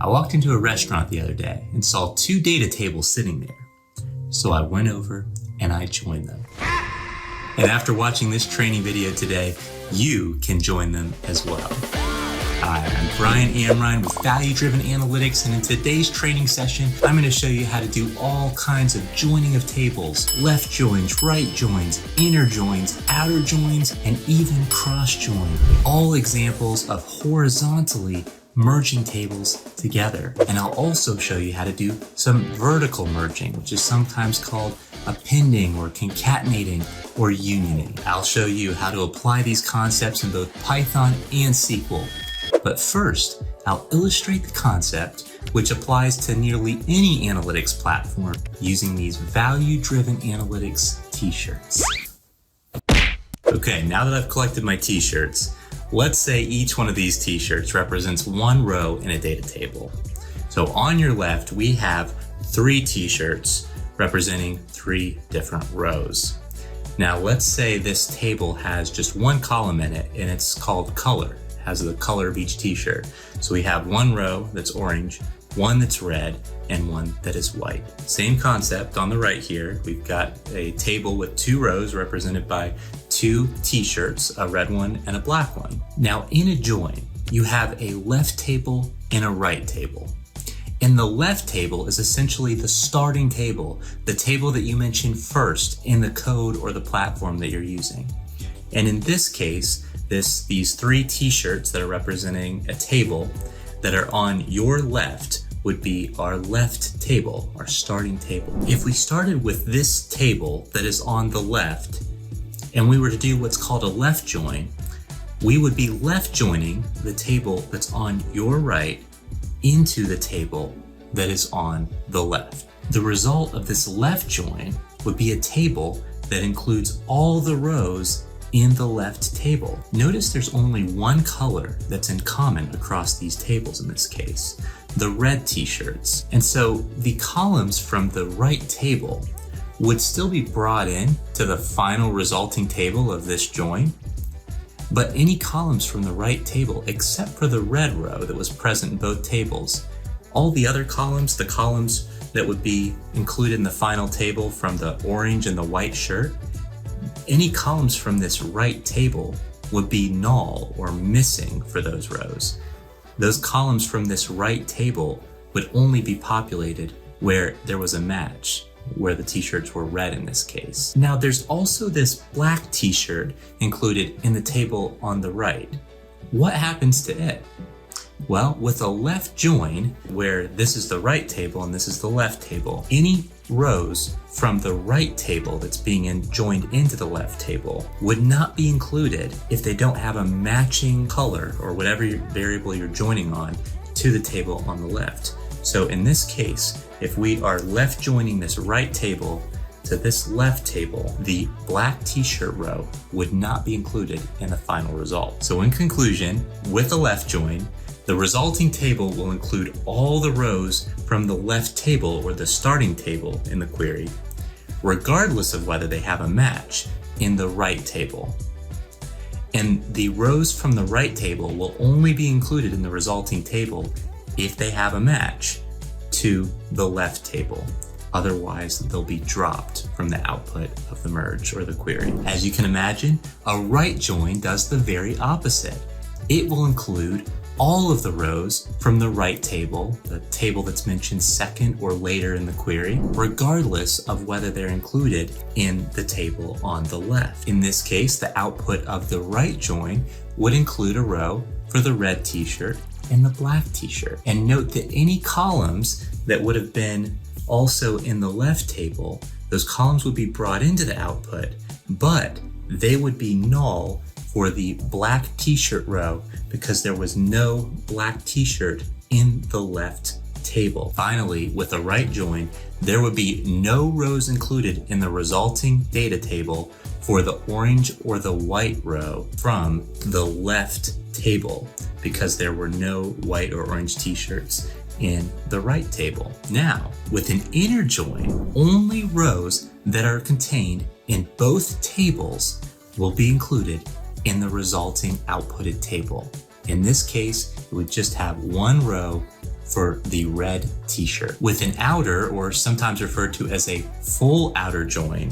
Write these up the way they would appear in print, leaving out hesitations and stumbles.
I walked into a restaurant the other day and saw two data tables sitting there. So I went over and I joined them. And after watching this training video today, you can join them as well. Hi, I'm Brian Amrine with Value Driven Analytics, and in today's training session, I'm going to show you how to do all kinds of joining of tables, left joins, right joins, inner joins, outer joins, and even cross join. All examples of horizontally merging tables together. And I'll also show you how to do some vertical merging, which is sometimes called appending or concatenating or unioning. I'll show you how to apply these concepts in both Python and SQL. But first, I'll illustrate the concept, which applies to nearly any analytics platform using these value-driven analytics t-shirts. Okay, now that I've collected my t-shirts, let's say each one of these t-shirts represents one row in a data table. So on your left, we have 3 t-shirts representing 3 different rows. Now let's say this table has just one column in it and it's called color. Has the color of each t-shirt. So we have one row that's orange, one that's red, and one that is white. Same concept on the right here. We've got a table with 2 rows represented by 2 t-shirts, a red one and a black one. Now in a join, you have a left table and a right table. And the left table is essentially the starting table, the table that you mentioned first in the code or the platform that you're using. And in this case, these 3 t-shirts that are representing a table that are on your left would be our left table, our starting table. If we started with this table that is on the left, and we were to do what's called a left join, we would be left joining the table that's on your right into the table that is on the left. The result of this left join would be a table that includes all the rows in the left table. Notice there's only one color that's in common across these tables in this case, the red t-shirts. And so the columns from the right table would still be brought in to the final resulting table of this join, but any columns from the right table, except for the red row that was present in both tables, all the other columns, the columns that would be included in the final table from the orange and the white shirt, any columns from this right table would be null or missing for those rows. Those columns from this right table would only be populated where there was a match, where the t-shirts were red in this case. Now there's also this black t-shirt included in the table on the right. What happens to it? Well, with a left join, where this is the right table and this is the left table, any rows from the right table that's being joined into the left table would not be included if they don't have a matching color or whatever variable you're joining on to the table on the left. So in this case, if we are left joining this right table to this left table, the black t-shirt row would not be included in the final result. So in conclusion, with a left join, the resulting table will include all the rows from the left table or the starting table in the query, regardless of whether they have a match in the right table. And the rows from the right table will only be included in the resulting table if they have a match to the left table. Otherwise, they'll be dropped from the output of the merge or the query. As you can imagine, a right join does the very opposite. It will include all of the rows from the right table, the table that's mentioned second or later in the query, regardless of whether they're included in the table on the left. In this case, the output of the right join would include a row for the red t-shirt and the black t-shirt. And note that any columns that would have been also in the left table, those columns would be brought into the output, but they would be null for the black t-shirt row because there was no black t-shirt in the left table. Finally, with a right join, there would be no rows included in the resulting data table for the orange or the white row from the left table because there were no white or orange t-shirts in the right table. Now, with an inner join, only rows that are contained in both tables will be included in the resulting outputted table. In this case, it would just have one row for the red t-shirt. With an outer, or sometimes referred to as a full outer join,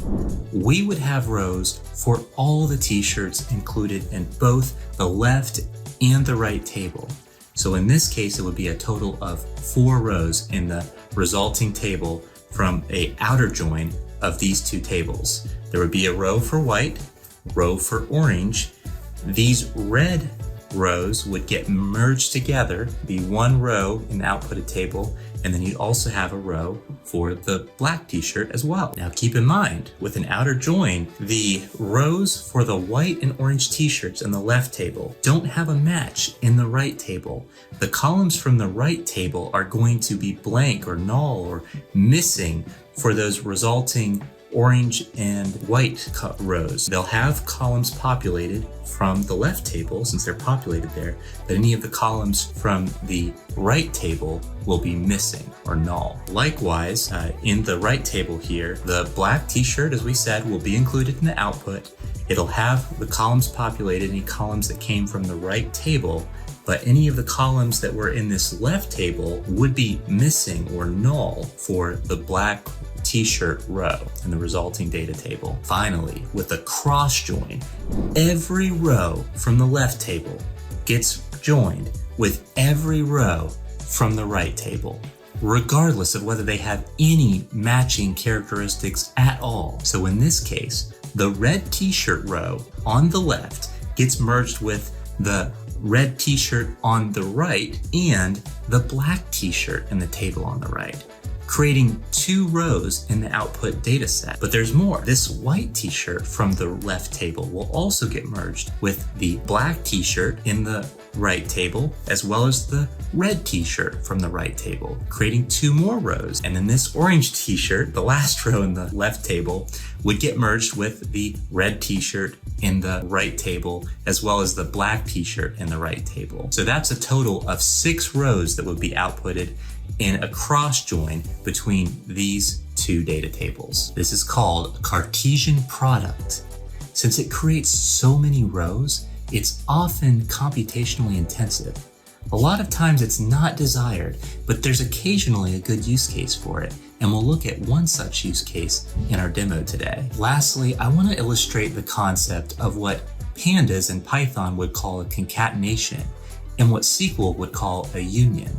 we would have rows for all the t-shirts included in both the left and the right table. So in this case, it would be a total of 4 rows in the resulting table from an outer join of these two tables. There would be a row for white, row for orange. These red rows would get merged together, be one row in the outputted table, and then you'd also have a row for the black t-shirt as well. Now keep in mind, with an outer join, the rows for the white and orange t-shirts in the left table don't have a match in the right table. The columns from the right table are going to be blank or null or missing for those resulting orange and white rows. They'll have columns populated from the left table since they're populated there, but any of the columns from the right table will be missing or null. Likewise, in the right table here, the black t-shirt, as we said, will be included in the output. It'll have the columns populated, any columns that came from the right table, but any of the columns that were in this left table would be missing or null for the black t-shirt row in the resulting data table. Finally, with a cross join, every row from the left table gets joined with every row from the right table, regardless of whether they have any matching characteristics at all. So in this case, the red t-shirt row on the left gets merged with the red t-shirt on the right and the black t-shirt in the table on the right, creating 2 rows in the output data set. But there's more. This white t-shirt from the left table will also get merged with the black t-shirt in the right table, as well as the red t-shirt from the right table, creating 2 more rows. And then this orange t-shirt, the last row in the left table, would get merged with the red t-shirt in the right table, as well as the black t-shirt in the right table. So that's a total of 6 rows that would be outputted in a cross join between these 2 data tables. This is called a Cartesian product. Since it creates so many rows, it's often computationally intensive. A lot of times it's not desired, but there's occasionally a good use case for it, and we'll look at one such use case in our demo today. Lastly, I want to illustrate the concept of what Pandas and Python would call a concatenation, and what SQL would call a union.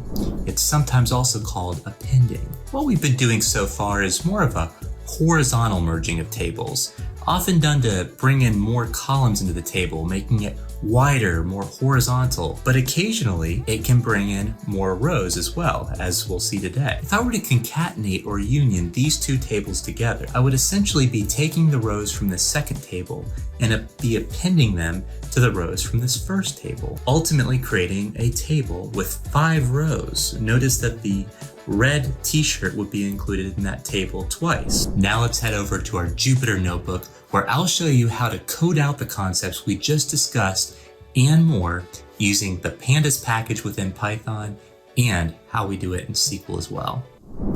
It's sometimes also called appending. What we've been doing so far is more of a horizontal merging of tables, often done to bring in more columns into the table, making it wider, more horizontal, but occasionally it can bring in more rows as well, as we'll see today. If I were to concatenate or union these 2 tables together, I would essentially be taking the rows from the second table and be appending them to the rows from this first table, ultimately creating a table with 5 rows. Notice that the red t-shirt would be included in that table twice. Now let's head over to our Jupyter notebook, where I'll show you how to code out the concepts we just discussed and more using the Pandas package within Python and how we do it in SQL as well.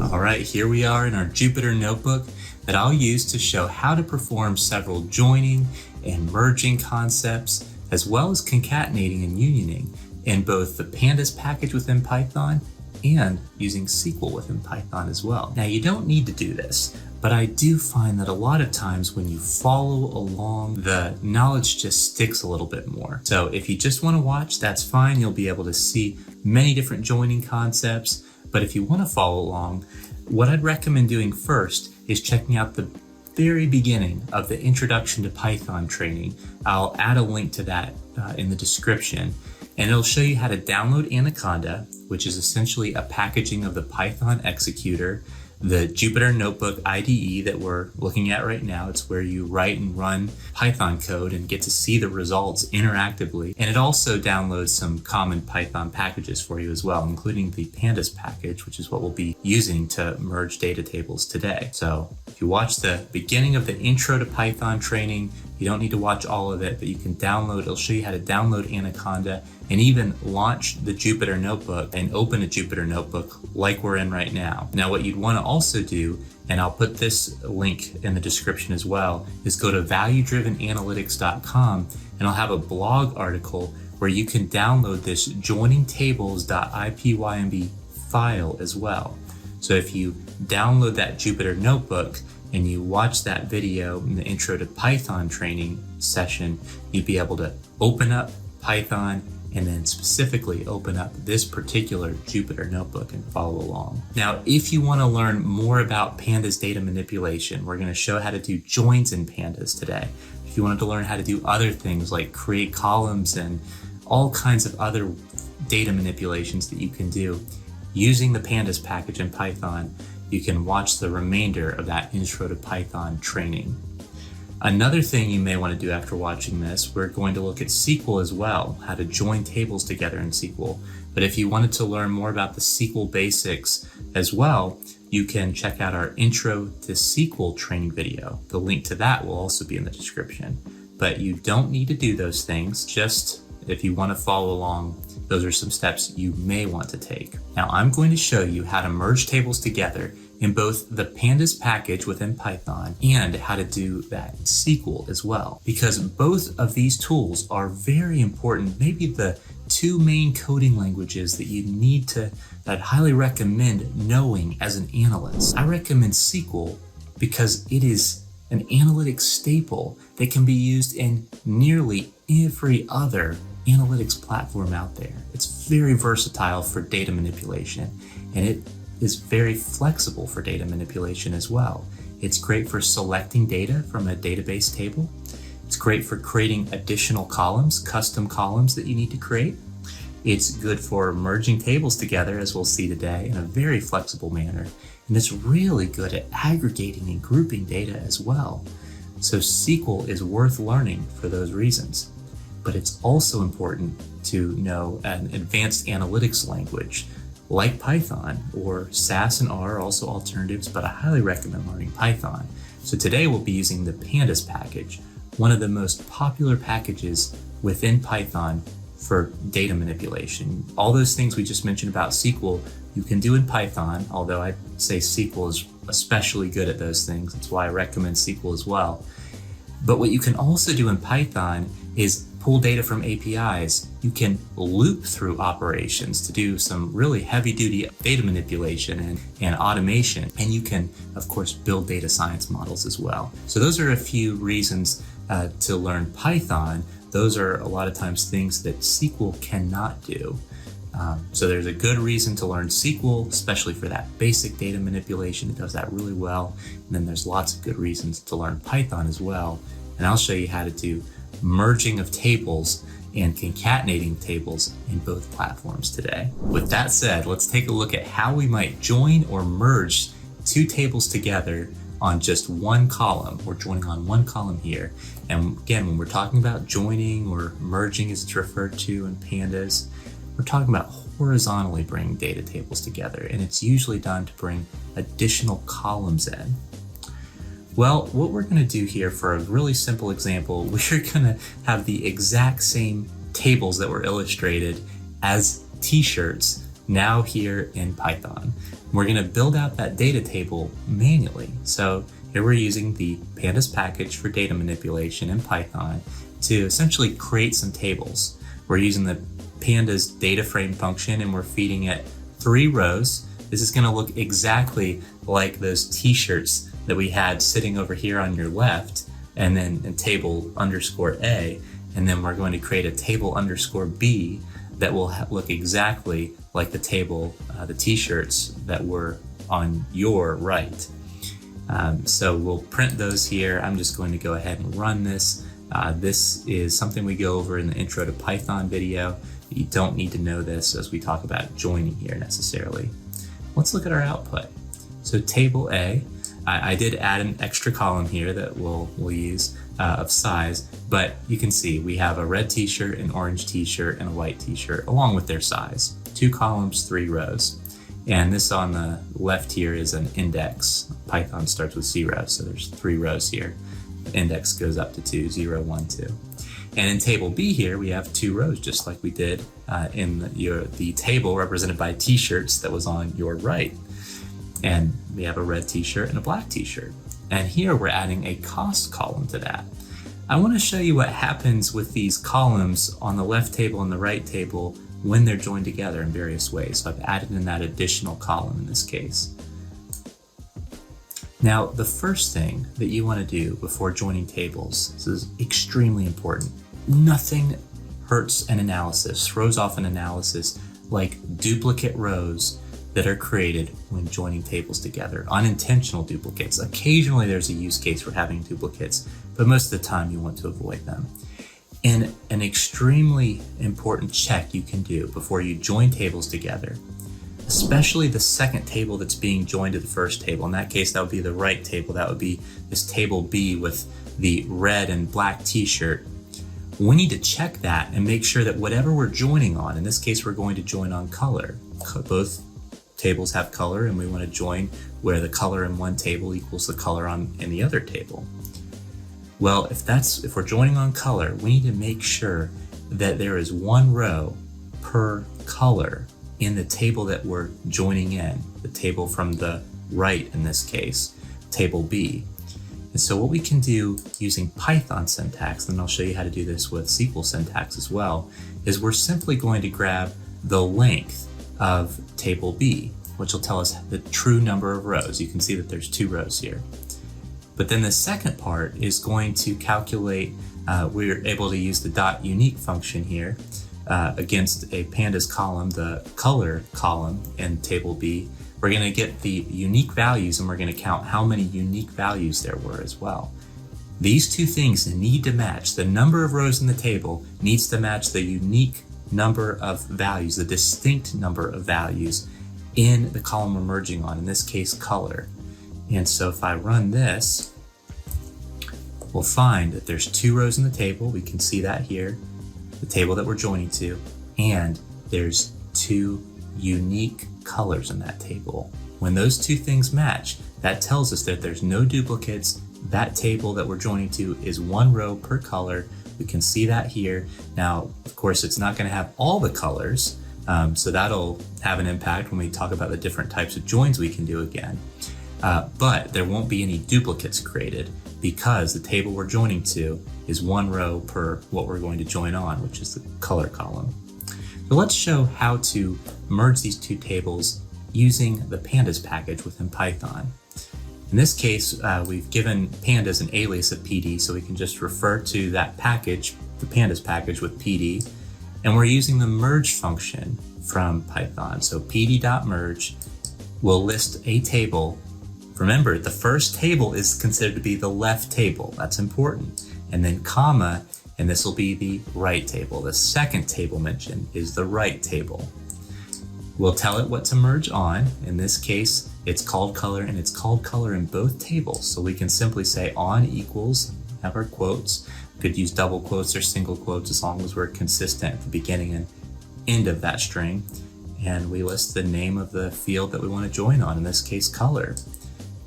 All right, here we are in our Jupyter notebook that I'll use to show how to perform several joining and merging concepts, as well as concatenating and unioning in both the Pandas package within Python and using SQL within Python as well. Now, you don't need to do this, but I do find that a lot of times when you follow along, the knowledge just sticks a little bit more. So if you just want to watch, that's fine. You'll be able to see many different joining concepts. But if you want to follow along, what I'd recommend doing first is checking out the very beginning of the Introduction to Python training. I'll add a link to that in the description. And it'll show you how to download Anaconda, which is essentially a packaging of the Python executor, the Jupyter Notebook IDE that we're looking at right now. It's where you write and run Python code and get to see the results interactively. And it also downloads some common Python packages for you as well, including the Pandas package, which is what we'll be using to merge data tables today. So if you watch the beginning of the Intro to Python training, you don't need to watch all of it, but you can download, it'll show you how to download Anaconda and even launch the Jupyter Notebook and open a Jupyter Notebook like we're in right now. Now, what you'd want to also do, and I'll put this link in the description as well, is go to valuedrivenanalytics.com, and I'll have a blog article where you can download this joiningtables.ipynb file as well. So if you download that Jupyter notebook and you watch that video in the Intro to Python training session, you'd be able to open up Python and then specifically open up this particular Jupyter notebook and follow along. Now, if you want to learn more about Pandas data manipulation, we're going to show how to do joins in Pandas today. If you wanted to learn how to do other things like create columns and all kinds of other data manipulations that you can do using the Pandas package in Python, you can watch the remainder of that Intro to Python training. Another thing you may want to do after watching this, we're going to look at SQL as well, how to join tables together in SQL. But if you wanted to learn more about the SQL basics as well, you can check out our Intro to SQL training video. The link to that will also be in the description. But you don't need to do those things, just if you want to follow along, those are some steps you may want to take. Now I'm going to show you how to merge tables together in both the Pandas package within Python and how to do that in SQL as well. Because both of these tools are very important, maybe the two main coding languages that you need to, that I'd highly recommend knowing as an analyst. I recommend SQL because it is an analytics staple that can be used in nearly every other analytics platform out there. It's very versatile for data manipulation, and it is very flexible for data manipulation as well. It's great for selecting data from a database table. It's great for creating additional columns, custom columns that you need to create. It's good for merging tables together, as we'll see today, in a very flexible manner. And it's really good at aggregating and grouping data as well. So SQL is worth learning for those reasons. But it's also important to know an advanced analytics language like Python, or SAS and R are also alternatives, but I highly recommend learning Python. So today we'll be using the Pandas package, one of the most popular packages within Python for data manipulation. All those things we just mentioned about SQL, you can do in Python, although I'd say SQL is especially good at those things. That's why I recommend SQL as well. But what you can also do in Python is pull data from APIs. You can loop through operations to do some really heavy-duty data manipulation and automation. And you can, of course, build data science models as well. So those are a few reasons to learn Python. Those are a lot of times things that SQL cannot do. So there's a good reason to learn SQL, especially for that basic data manipulation. It does that really well. And then there's lots of good reasons to learn Python as well. And I'll show you how to do merging of tables and concatenating tables in both platforms today. With that said, let's take a look at how we might join or merge two tables together on just one column. We're joining on one column here. And again, when we're talking about joining or merging as it's referred to in Pandas, we're talking about horizontally bringing data tables together, and it's usually done to bring additional columns in. Well, what we're going to do here for a really simple example, we're going to have the exact same tables that were illustrated as t-shirts now here in Python. We're going to build out that data table manually. So here we're using the Pandas package for data manipulation in Python to essentially create some tables. We're using the Pandas data frame function and we're feeding it 3 rows. This is going to look exactly like those t-shirts that we had sitting over here on your left, and then a table underscore A, and then we're going to create a table underscore B that will look exactly like the table, the t-shirts that were on your right. So we'll print those here. I'm just going to go ahead and run this. This is something we go over in the Intro to Python video. You don't need to know this as we talk about joining here necessarily. Let's look at our output. So table A, I did add an extra column here that we'll use of size, but you can see we have a red t-shirt, an orange t-shirt, and a white t-shirt along with their size. 2 columns, 3 rows. And this on the left here is an index. Python starts with 0, so there's 3 rows here. The index goes up to 2, 0, 1, 2. And in table B here, we have 2 rows, just like we did in the table represented by t-shirts that was on your right. And we have a red t-shirt and a black t-shirt. And here we're adding a cost column to that. I want to show you what happens with these columns on the left table and the right table when they're joined together in various ways. So I've added in that additional column in this case. Now, the first thing that you want to do before joining tables, this is extremely important. Nothing hurts an analysis, throws off an analysis like duplicate rows that are created when joining tables together, unintentional duplicates. Occasionally there's a use case for having duplicates, but most of the time you want to avoid them. And an extremely important check you can do before you join tables together, especially the second table that's being joined to the first table. In that case, that would be the right table. That would be this table B with the red and black t-shirt. We need to check that and make sure that whatever we're joining on, in this case, we're going to join on color. Both tables have color, and we want to join where the color in one table equals the color in the other table. Well, if we're joining on color, we need to make sure that there is one row per color in the table that we're joining in, the table from the right in this case, table B. And so what we can do using Python syntax, and I'll show you how to do this with SQL syntax as well, is we're simply going to grab the length of table B, which will tell us the true number of rows. You can see that there's 2 rows here. But then the second part is going to calculate, we're able to use the .unique function here against a pandas column, the color column in table B. We're going to get the unique values, and we're going to count how many unique values there were as well. These two things need to match. The number of rows in the table needs to match the unique number of values, the distinct number of values in the column we're merging on, in this case, color. And so if I run this, we'll find that there's 2 rows in the table. We can see that here, the table that we're joining to, and there's 2 unique colors in that table. When those 2 things match, that tells us that there's no duplicates. That table that we're joining to is 1 row per color. We can see that here. Now, of course, it's not going to have all the colors, so that'll have an impact when we talk about the different types of joins we can do again. But there won't be any duplicates created because the table we're joining to is 1 row per what we're going to join on, which is the color column. So let's show how to merge these 2 tables using the pandas package within Python. In this case, we've given pandas an alias of PD, so we can just refer to that package, the pandas package with PD, and we're using the merge function from Python. So pd.merge will list a table. Remember, the first table is considered to be the left table. That's important. And then comma, and this will be the right table. The second table mentioned is the right table. We'll tell it what to merge on. In this case, it's called color, and it's called color in both tables. So we can simply say on equals, have our quotes. We could use double quotes or single quotes as long as we're consistent at the beginning and end of that string. And we list the name of the field that we want to join on, in this case, color.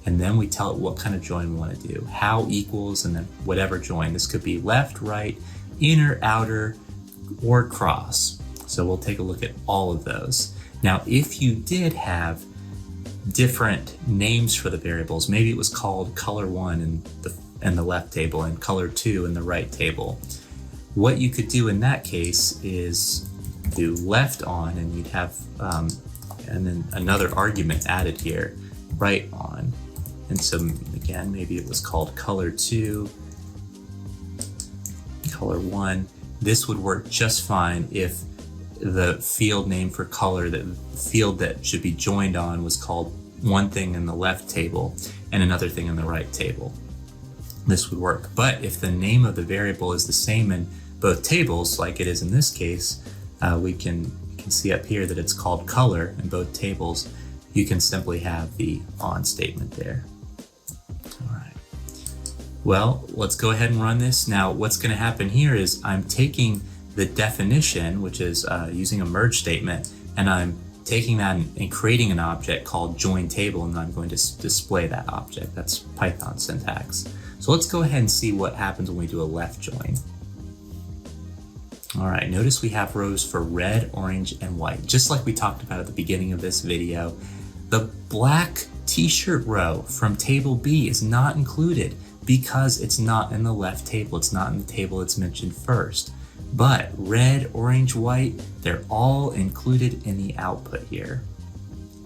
And then we tell it what kind of join we want to do. How equals, and then whatever join. This could be left, right, inner, outer, or cross. So we'll take a look at all of those. Now, if you did have different names for the variables, maybe it was called color1 in the left table and color2 in the right table, what you could do in that case is do left on, and you'd have, and then another argument added here, right on. And so again, maybe it was called color2, color1. This would work just fine if the field name for color, the field that should be joined on, was called one thing in the left table and another thing in the right table. This would work. But if the name of the variable is the same in both tables, like it is in this case, we can see up here that it's called color in both tables. You can simply have the on statement there. All right. Well, let's go ahead and run this. Now, what's going to happen here is I'm taking the definition, which is using a merge statement, and I'm taking that and creating an object called join table, and I'm going to display that object. That's Python syntax. So let's go ahead and see what happens when we do a left join. All right, notice we have rows for red, orange, and white, just like we talked about at the beginning of this video. The black t-shirt row from table B is not included because it's not in the left table. It's not in the table it's mentioned first. But red, orange, white, they're all included in the output here.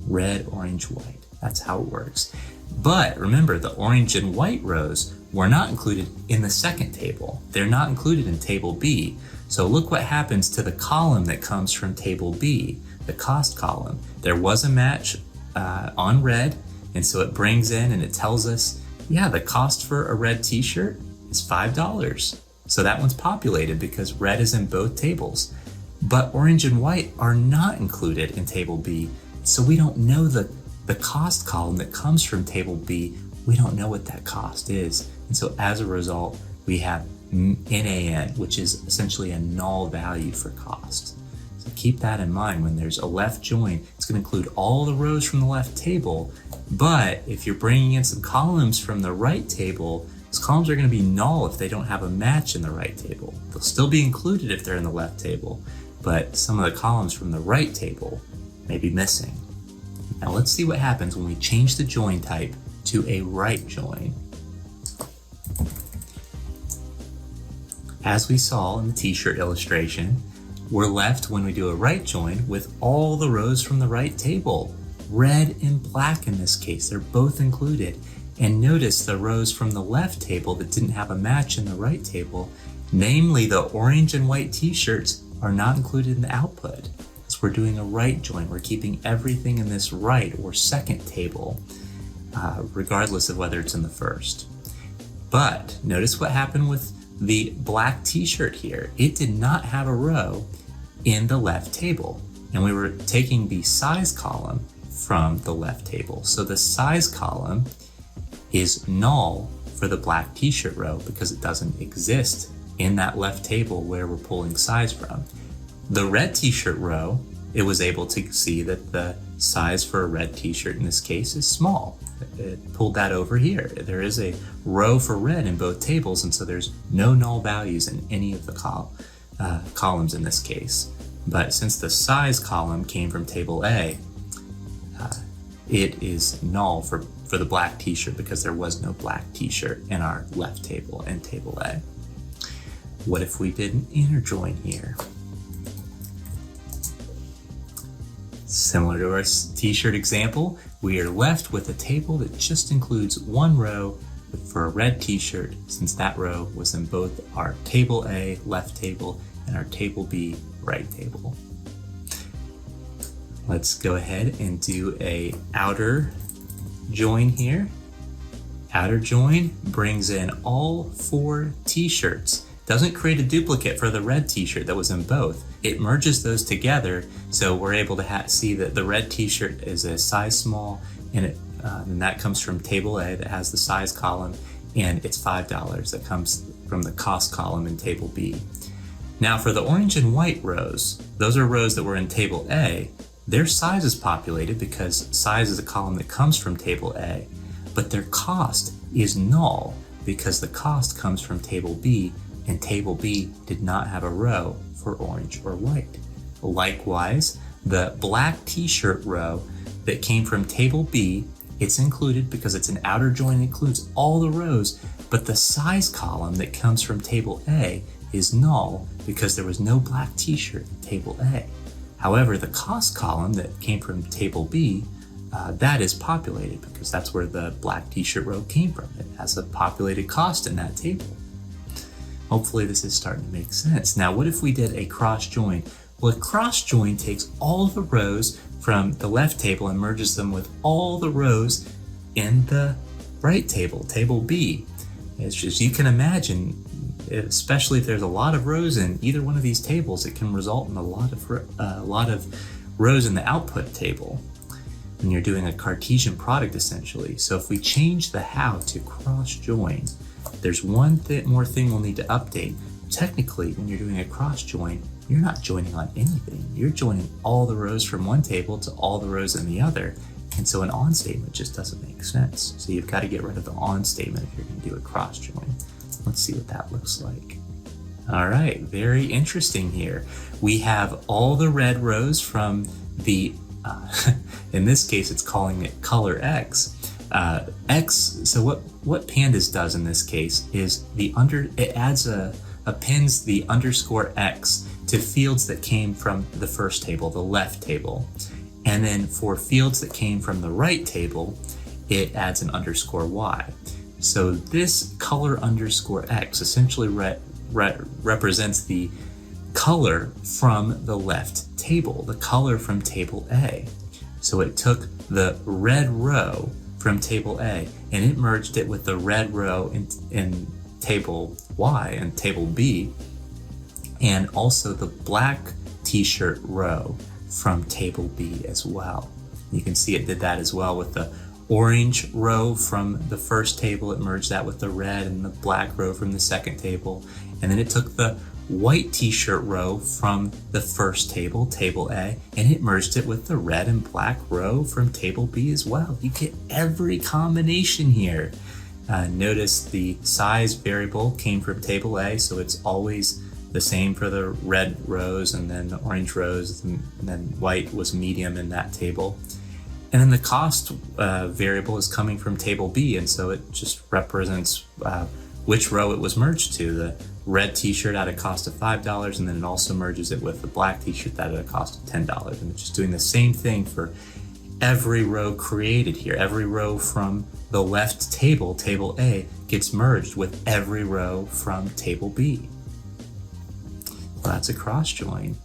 Red, orange, white. That's how it works. But remember, the orange and white rows were not included in the second table. They're not included in table B. So look what happens to the column that comes from table B, the cost column. There was a match on red, and so it brings in and it tells us, yeah, the cost for a red t-shirt is $5. So that one's populated because red is in both tables. But orange and white are not included in table B, so we don't know the cost column that comes from table B. We don't know what that cost is. And so as a result, we have NaN, which is essentially a null value for cost. So keep that in mind when there's a left join. It's going to include all the rows from the left table, but if you're bringing in some columns from the right table, those columns are going to be null if they don't have a match in the right table. They'll still be included if they're in the left table, but some of the columns from the right table may be missing. Now let's see what happens when we change the join type to a right join. As we saw in the t-shirt illustration, we're left when we do a right join with all the rows from the right table. Red and black in this case, they're both included. And notice the rows from the left table that didn't have a match in the right table, namely the orange and white t-shirts, are not included in the output. So we're doing a right join. We're keeping everything in this right or second table, regardless of whether it's in the first. But notice what happened with the black t-shirt here. It did not have a row in the left table, and we were taking the size column from the left table. So the size column is null for the black t-shirt row because it doesn't exist in that left table where we're pulling size from. The red t-shirt row, it was able to see that the size for a red t-shirt in this case is small. It pulled that over here. There is a row for red in both tables, and so there's no null values in any of the columns in this case. But since the size column came from table A, it is null for the black t-shirt because there was no black t-shirt in our left table and table A. What if we did an inner join here? Similar to our t-shirt example, we are left with a table that just includes one row for a red t-shirt, since that row was in both our table A left table and our table B right table. Let's go ahead and do a outer join here. Outer join brings in all 4 t-shirts. Doesn't create a duplicate for the red t-shirt that was in both. It merges those together, so we're able to see that the red t-shirt is a size small, and that comes from table A that has the size column, and it's $5 that comes from the cost column in table B. Now for the orange and white rows, those are rows that were in table A. Their size is populated because size is a column that comes from table A, but their cost is null because the cost comes from table B, and table B did not have a row for orange or white. Likewise, the black t-shirt row that came from table B, it's included because it's an outer join that includes all the rows, but the size column that comes from table A is null because there was no black t-shirt in table A. However, the cost column that came from table B, that is populated because that's where the black t-shirt row came from. It has a populated cost in that table. Hopefully this is starting to make sense. Now, what if we did a cross join? Well, a cross join takes all the rows from the left table and merges them with all the rows in the right table, table B. It's just, you can imagine, especially if there's a lot of rows in either one of these tables, it can result in a lot of rows in the output table when you're doing a Cartesian product essentially. So if we change the how to cross join, there's one more thing we'll need to update. Technically, when you're doing a cross join, you're not joining on anything. You're joining all the rows from one table to all the rows in the other. And so an on statement just doesn't make sense. So you've got to get rid of the on statement if you're going to do a cross join. Let's see what that looks like. All right, very interesting here. We have all the red rows from the, in this case, it's calling it color X. So what Pandas does in this case is it adds a appends the underscore X to fields that came from the first table, the left table. And then for fields that came from the right table, it adds an underscore Y. So this color underscore X essentially represents the color from the left table, the color from table A. So it took the red row from table A and it merged it with the red row in table Y and table B, and also the black t-shirt row from table B as well. You can see it did that as well with the orange row from the first table. It merged that with the red and the black row from the second table. And then it took the white t-shirt row from the first table, table A, and it merged it with the red and black row from table B as well. You get every combination here. Notice the size variable came from table A, so it's always the same for the red rows and then the orange rows, and then white was medium in that table. And then the cost variable is coming from table B, and so it just represents which row it was merged to. The red t-shirt at a cost of $5, and then it also merges it with the black t-shirt at a cost of $10. And it's just doing the same thing for every row created here. Every row from the left table, table A, gets merged with every row from table B. Well, that's a cross join.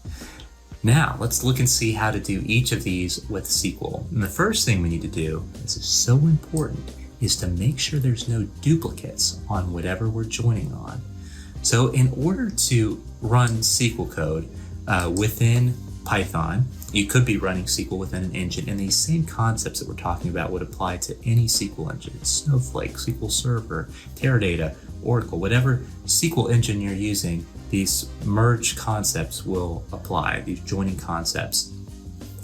Now let's look and see how to do each of these with SQL. And the first thing we need to do, this is so important, is to make sure there's no duplicates on whatever we're joining on. So in order to run SQL code within Python, you could be running SQL within an engine, and these same concepts that we're talking about would apply to any SQL engine. Snowflake, SQL Server, Teradata, Oracle, whatever SQL engine you're using, these merge concepts will apply, these joining concepts.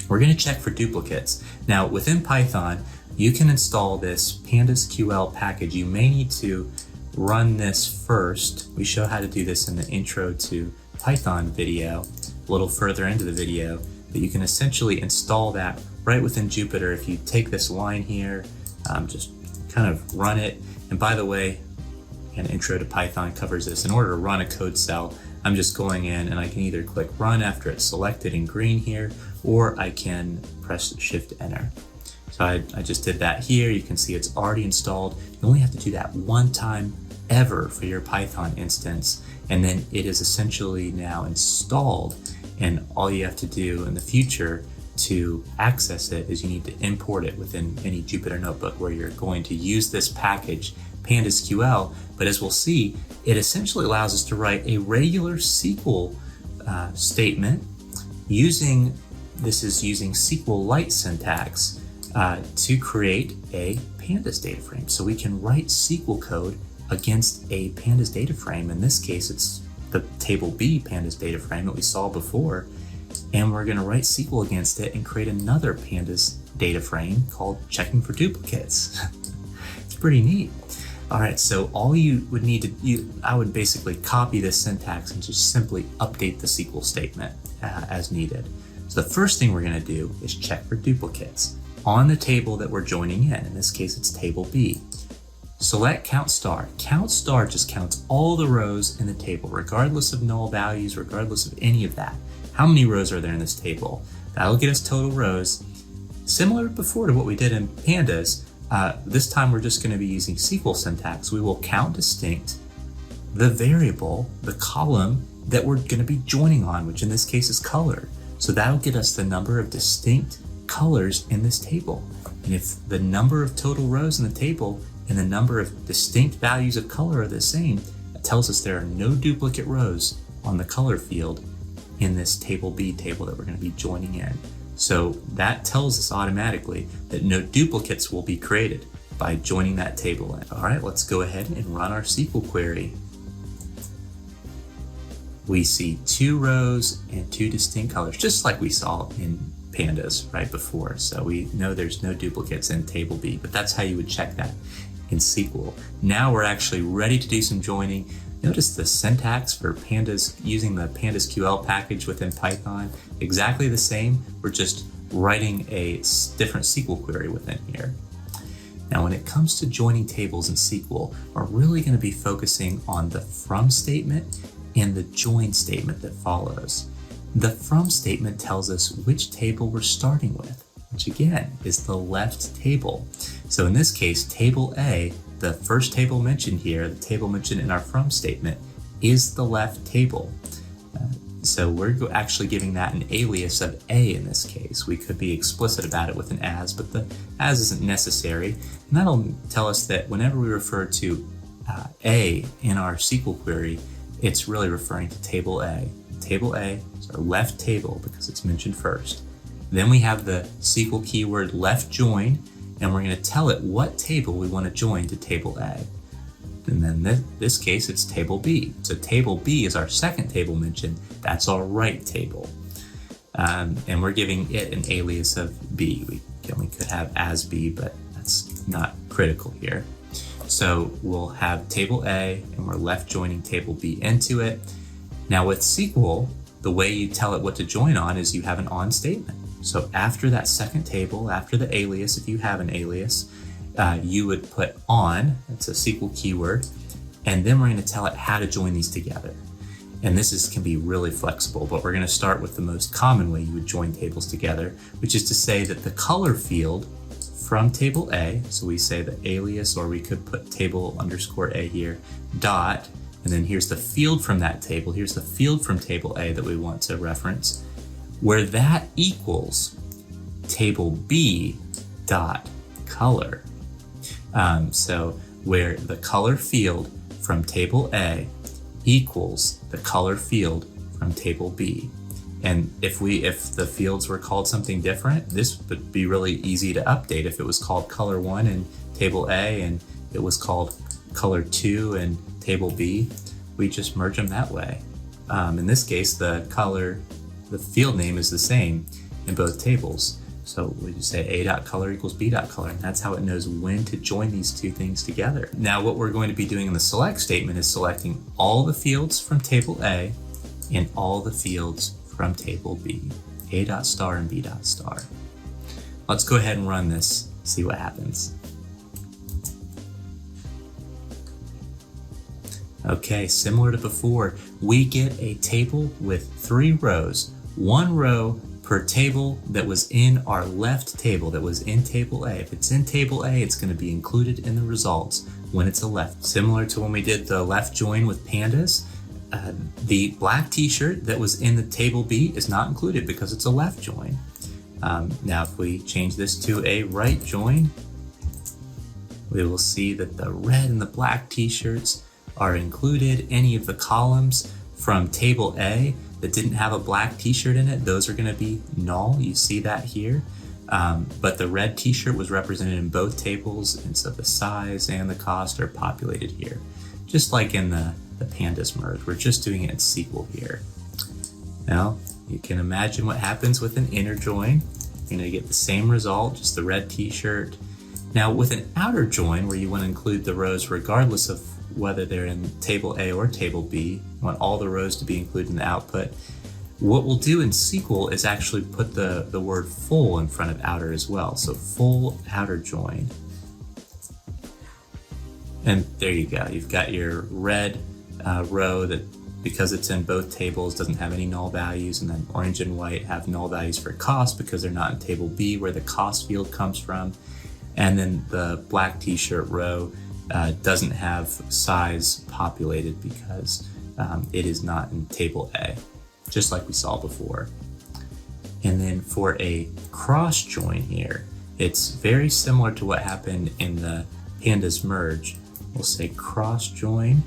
We're going to check for duplicates. Now within Python, you can install this PandasQL package. You may need to run this first. We show how to do this in the intro to Python video, a little further into the video, but you can essentially install that right within Jupyter. If you take this line here, just kind of run it. And by the way, an intro to Python covers this. In order to run a code cell, I'm just going in and I can either click run after it's selected in green here, or I can press Shift Enter. So I just did that here. You can see it's already installed. You only have to do that one time ever for your Python instance, and then it is essentially now installed. And all you have to do in the future to access it is you need to import it within any Jupyter notebook where you're going to use this package, PandasQL. But as we'll see, it essentially allows us to write a regular SQL statement using SQLite syntax to create a Pandas data frame. So we can write SQL code against a Pandas data frame. In this case, it's the table B Pandas data frame that we saw before, and we're going to write SQL against it and create another Pandas data frame called checking for duplicates. It's pretty neat. All right, so all you would need to, I would basically copy this syntax and just simply update the SQL statement as needed. So the first thing we're going to do is check for duplicates on the table that we're joining in. In this case, it's table B. Select count star. Count star just counts all the rows in the table, regardless of null values, regardless of any of that. How many rows are there in this table? That'll get us total rows. Similar before to what we did in Pandas, this time we're just going to be using SQL syntax. We will count distinct the variable, the column that we're going to be joining on, which in this case is color. So that'll get us the number of distinct colors in this table. And if the number of total rows in the table and the number of distinct values of color are the same, it tells us there are no duplicate rows on the color field in this table B table that we're going to be joining in. So that tells us automatically that no duplicates will be created by joining that table in. All right, let's go ahead and run our SQL query. We see 2 rows and 2 distinct colors, just like we saw in Pandas right before. So we know there's no duplicates in table B, but that's how you would check that in SQL. Now we're actually ready to do some joining. Notice the syntax for Pandas using the PandasQL package within Python, exactly the same. We're just writing a different SQL query within here. Now, when it comes to joining tables in SQL, we're really going to be focusing on the from statement and the join statement that follows. The from statement tells us which table we're starting with, which again is the left table. So in this case, table A, the first table mentioned here, the table mentioned in our from statement, is the left table. So we're actually giving that an alias of A in this case. We could be explicit about it with an as, but the as isn't necessary. And that'll tell us that whenever we refer to A in our SQL query, it's really referring to table A. Table A is our left table because it's mentioned first. Then we have the SQL keyword left join, and we're going to tell it what table we want to join to table A. And then in this case, it's table B. So table B is our second table mentioned. That's our right table. And we're giving it an alias of B. We could have as B, but that's not critical here. So we'll have table A, and we're left joining table B into it. Now with SQL, the way you tell it what to join on is you have an on statement. So after that second table, after the alias, if you have an alias, you would put on, that's a SQL keyword, and then we're going to tell it how to join these together. And this can be really flexible, but we're going to start with the most common way you would join tables together, which is to say that the color field from table A, so we say the alias, or we could put table underscore A here, dot, and then here's the field from that table, here's the field from table A that we want to reference, where that equals table B dot color. So where the color field from table A equals the color field from table B. And if the fields were called something different, this would be really easy to update. If it was called color 1 in table A and it was called color 2 in table B, we just merge them that way. In this case, the field name is the same in both tables. So we just say A.color equals B.color, and that's how it knows when to join these two things together. Now what we're going to be doing in the select statement is selecting all the fields from table A and all the fields from table B, A.star and B.star. Let's go ahead and run this, see what happens. Okay, similar to before, we get a table with 3 rows, 1 row per table that was in our left table, that was in table A. If it's in table A, it's going to be included in the results when it's a left. Similar to when we did the left join with pandas, the black t-shirt that was in the table B is not included because it's a left join. Now if we change this to a right join, we will see that the red and the black t-shirts are included. Any of the columns from table A that didn't have a black t-shirt in it, those are going to be null. You see that here. But the red t-shirt was represented in both tables, and so the size and the cost are populated here. Just like in the pandas merge, we're just doing it in SQL here. Now, you can imagine what happens with an inner join. You're going to get the same result, just the red t-shirt. Now, with an outer join, where you want to include the rows regardless of whether they're in table A or table B, you want all the rows to be included in the output. What we'll do in SQL is actually put the word full in front of outer as well. So full outer join. And there you go. You've got your red row that, because it's in both tables, doesn't have any null values, and then orange and white have null values for cost because they're not in table B where the cost field comes from. And then the black t-shirt row doesn't have size populated because it is not in table A, just like we saw before. And then for a cross join here, it's very similar to what happened in the pandas merge. We'll say cross join,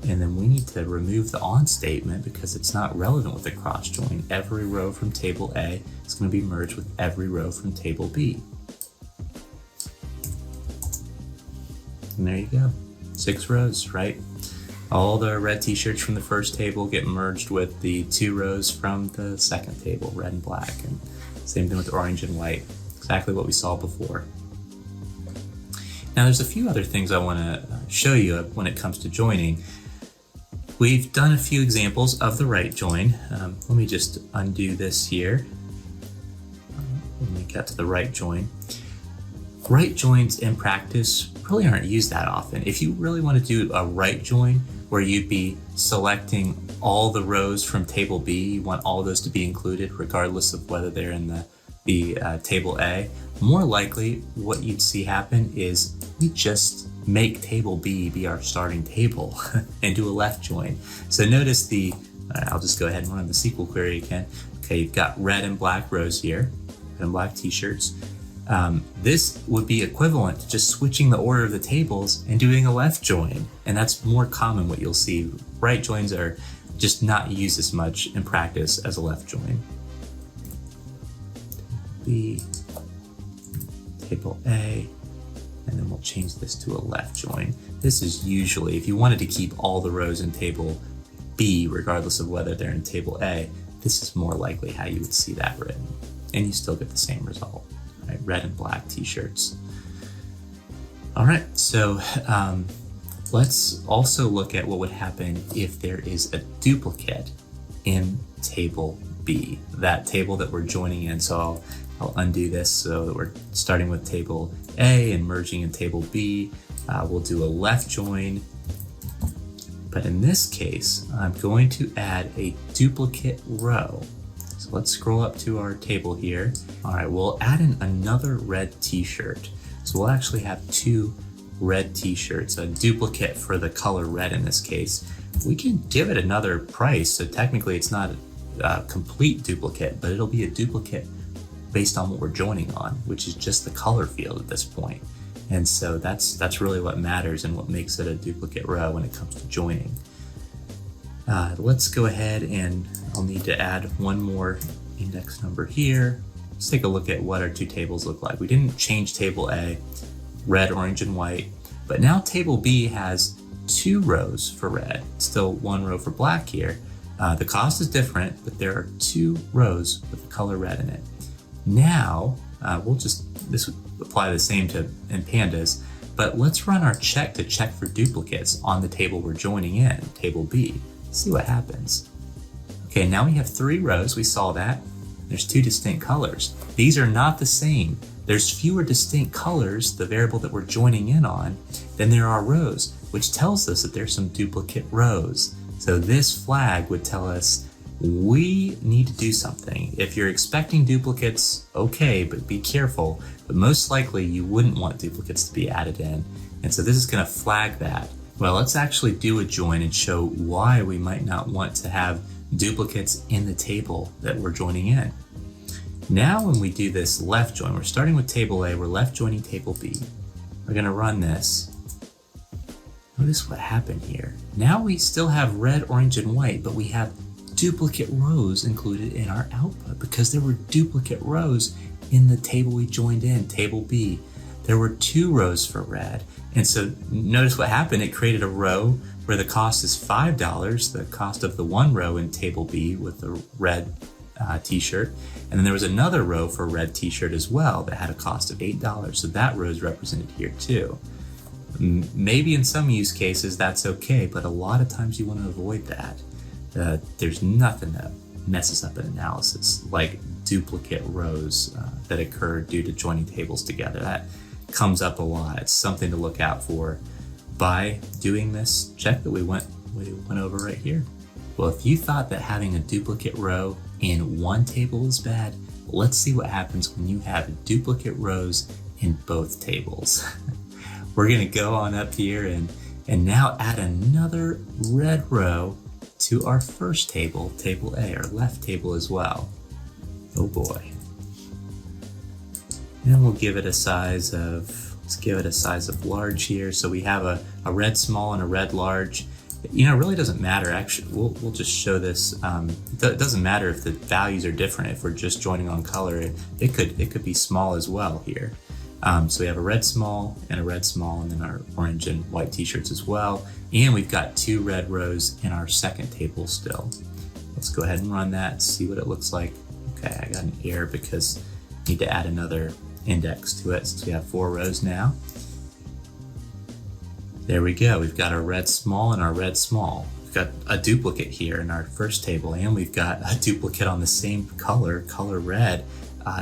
and then we need to remove the on statement because it's not relevant with the cross join. Every row from table A is going to be merged with every row from table B. And there you go, 6 rows, right? All the red t-shirts from the first table get merged with the 2 rows from the second table, red and black, and same thing with orange and white, exactly what we saw before. Now there's a few other things I want to show you when it comes to joining. We've done a few examples of the right join. Let me just undo this here. Let me get to the right join. Right joins in practice really aren't used that often. If you really want to do a right join where you'd be selecting all the rows from table B, you want all those to be included regardless of whether they're in the table A, more likely what you'd see happen is we just make table B be our starting table and do a left join. So notice I'll just go ahead and run the SQL query again. Okay, you've got red and black rows here, red and black t-shirts. This would be equivalent to just switching the order of the tables and doing a left join. And that's more common what you'll see. Right joins are just not used as much in practice as a left join. B, table A, and then we'll change this to a left join. This is usually, if you wanted to keep all the rows in table B, regardless of whether they're in table A, this is more likely how you would see that written. And you still get the same result, right? Red and black t-shirts. All right, so let's also look at what would happen if there is a duplicate in table B, that table that we're joining in. So I'll undo this so that we're starting with table A and merging in table B. We'll do a left join. But in this case, I'm going to add a duplicate row. So let's scroll up to our table here. All right, we'll add in another red t-shirt. So we'll actually have two red t-shirts, a duplicate for the color red in this case. We can give it another price. So technically it's not a complete duplicate, but it'll be a duplicate based on what we're joining on, which is just the color field at this point. And so that's really what matters and what makes it a duplicate row when it comes to joining. Let's go ahead and I'll need to add one more index number here. Let's take a look at what our two tables look like. We didn't change table A, red, orange, and white, but now table B has two rows for red, still one row for black here. The cost is different, but there are two rows with the color red in it. Now, this would apply the same to in Pandas, but let's run our check to check for duplicates on the table we're joining in, table B. See what happens. Okay, now we have three rows, we saw that. There's two distinct colors. These are not the same. There's fewer distinct colors, the variable that we're joining in on, than there are rows, which tells us that there's some duplicate rows. So this flag would tell us we need to do something. If you're expecting duplicates, okay, but be careful. But most likely you wouldn't want duplicates to be added in. And so this is going to flag that. Well, let's actually do a join and show why we might not want to have duplicates in the table that we're joining in. Now when we do this left join, we're starting with table A, we're left joining table B. We're going to run this. Notice what happened here. Now we still have red, orange, and white, but we have duplicate rows included in our output because there were duplicate rows in the table we joined in, table B. There were two rows for red. And so notice what happened. It created a row where the cost is $5, the cost of the one row in table B with the red t-shirt. And then there was another row for red t-shirt as well that had a cost of $8. So that row is represented here too. Maybe in some use cases that's okay, but a lot of times you want to avoid that. There's nothing that messes up an analysis like duplicate rows that occur due to joining tables together. That comes up a lot. It's something to look out for. By doing this check that we went over right here. Well, if you thought that having a duplicate row in one table is bad, let's see what happens when you have duplicate rows in both tables. We're gonna go on up here and now add another red row to our first table, table A, our left table as well. Oh boy. And we'll give it a size of, let's give it a size of large here. So we have a red small and a red large. You know, it really doesn't matter. Actually, we'll just show this. It doesn't matter if the values are different. If we're just joining on color, it could be small as well here. So we have a red small, and then our orange and white t-shirts as well. And we've got two red rows in our second table still. Let's go ahead and run that, see what it looks like. Okay, I got an error because I need to add another index to it since we have 4 rows now. There we go. We've got our red small and our red small. We've got a duplicate here in our first table, and we've got a duplicate on the same color red,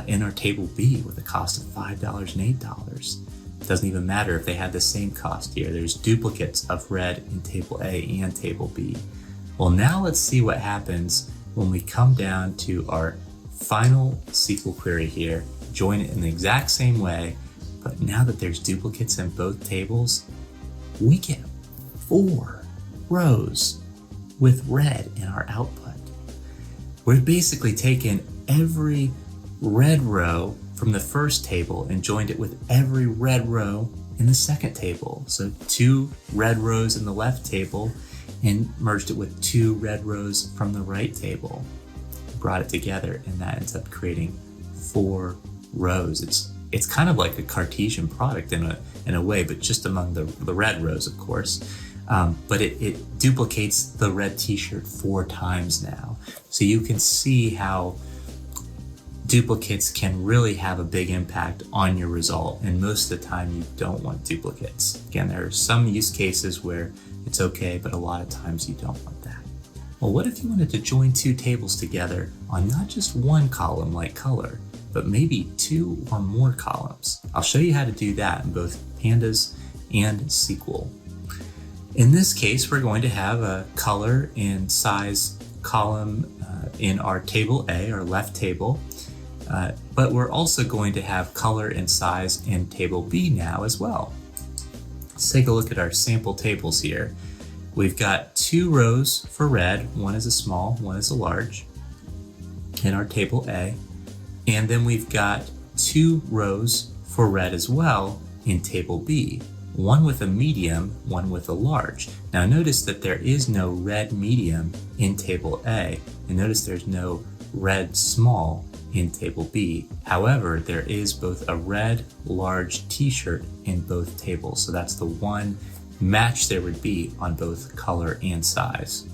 in our table B with a cost of $5 and $8. It doesn't even matter if they had the same cost here. There's duplicates of red in table A and table B. Well, now let's see what happens when we come down to our final SQL query here, join it in the exact same way, but now that there's duplicates in both tables, we get 4 rows with red in our output. We've basically taken every red row from the first table and joined it with every red row in the second table. So 2 red rows in the left table and merged it with 2 red rows from the right table. Brought it together, and that ends up creating 4 rows. It's kind of like a Cartesian product in a way, but just among the red rows, of course. But it duplicates the red t-shirt 4 times now. So you can see how duplicates can really have a big impact on your result, and most of the time you don't want duplicates. Again, there are some use cases where it's okay, but a lot of times you don't want that. Well, what if you wanted to join 2 tables together on not just one column like color, but maybe 2 or more columns? I'll show you how to do that in both Pandas and SQL. In this case, we're going to have a color and size column in our table A, our left table, but we're also going to have color and size in table B now as well. Let's take a look at our sample tables here. We've got 2 rows for red, one is a small, one is a large, in our table A, and then we've got 2 rows for red as well in table B, one with a medium, one with a large. Now notice that there is no red medium in table A, and notice there's no red small in table B. However, there is both a red large t-shirt in both tables, so that's the one match there would be on both color and size.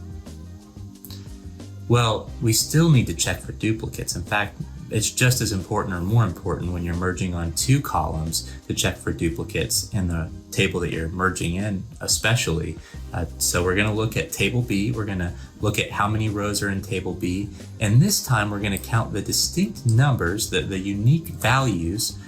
Well, we still need to check for duplicates. In fact, it's just as important or more important when you're merging on 2 columns to check for duplicates in the table that you're merging in, especially. So we're going to look at table B. We're going to look at how many rows are in table B. And this time we're going to count the distinct numbers, the unique values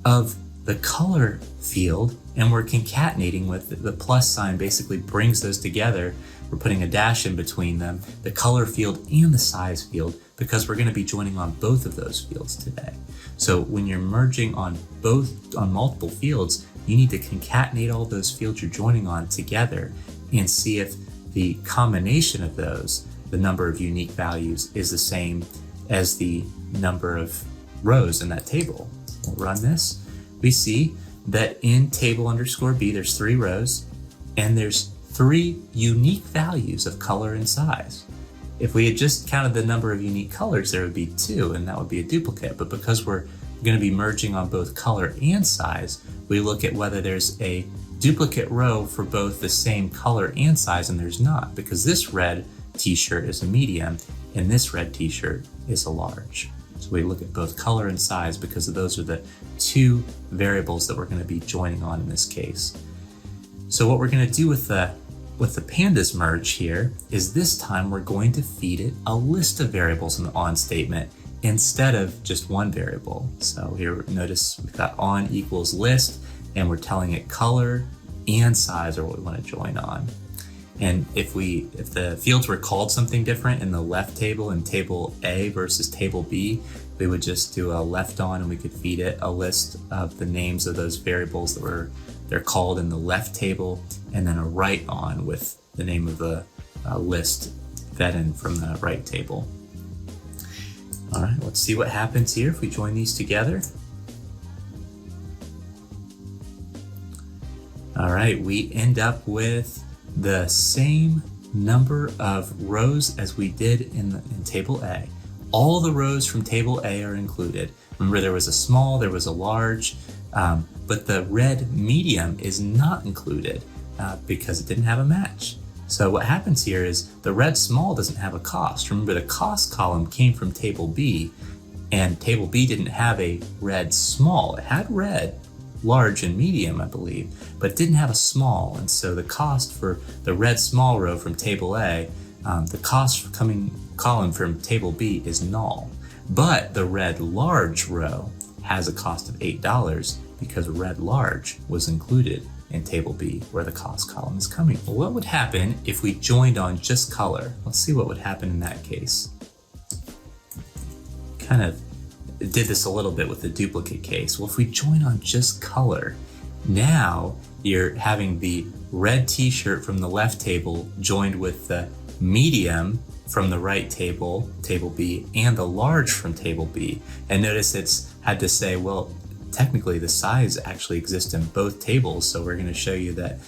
of the color field, and we're concatenating with the plus sign basically brings those together. We're putting a dash in between them, the color field and the size field, because we're going to be joining on both of those fields today. So when you're merging on multiple fields, you need to concatenate all those fields you're joining on together and see if the combination of those, the number of unique values, is the same as the number of rows in that table. We'll run this. We see that in table underscore B, there's 3 rows and there's 3 unique values of color and size. If we had just counted the number of unique colors, there would be 2, and that would be a duplicate. But because we're going to be merging on both color and size, we look at whether there's a duplicate row for both the same color and size, and there's not, because this red t-shirt is a medium and this red t-shirt is a large. So we look at both color and size because those are the 2 variables that we're going to be joining on in this case. So what we're going to do with the pandas merge here is this time we're going to feed it a list of variables in the on statement instead of just one variable. So here, notice we've got on equals list, and we're telling it color and size are what we want to join on. And if the fields were called something different in the left table in table A versus table B, we would just do a left on and we could feed it a list of the names of those variables that they're called in the left table, and then a right on with the name of the list fed in from the right table. All right, let's see what happens here if we join these together. All right, we end up with the same number of rows as we did in table A. All the rows from table A are included. Remember, there was a small, there was a large, but the red medium is not included because it didn't have a match. So what happens here is the red small doesn't have a cost. Remember, the cost column came from table B, and table B didn't have a red small. It had red, large, and medium, I believe, but it didn't have a small. And so the cost for the red small row from table A, the cost column from table B is null. But the red large row has a cost of $8 because red large was included in table B, where the cost column is coming from. Well, what would happen if we joined on just color? Let's see what would happen in that case. Kind of did this a little bit with the duplicate case. Well, if we join on just color, now you're having the red t-shirt from the left table joined with the medium from the right table, table B, and the large from table B. And notice it's had to say, well, technically the size actually exists in both tables. So we're going to show you that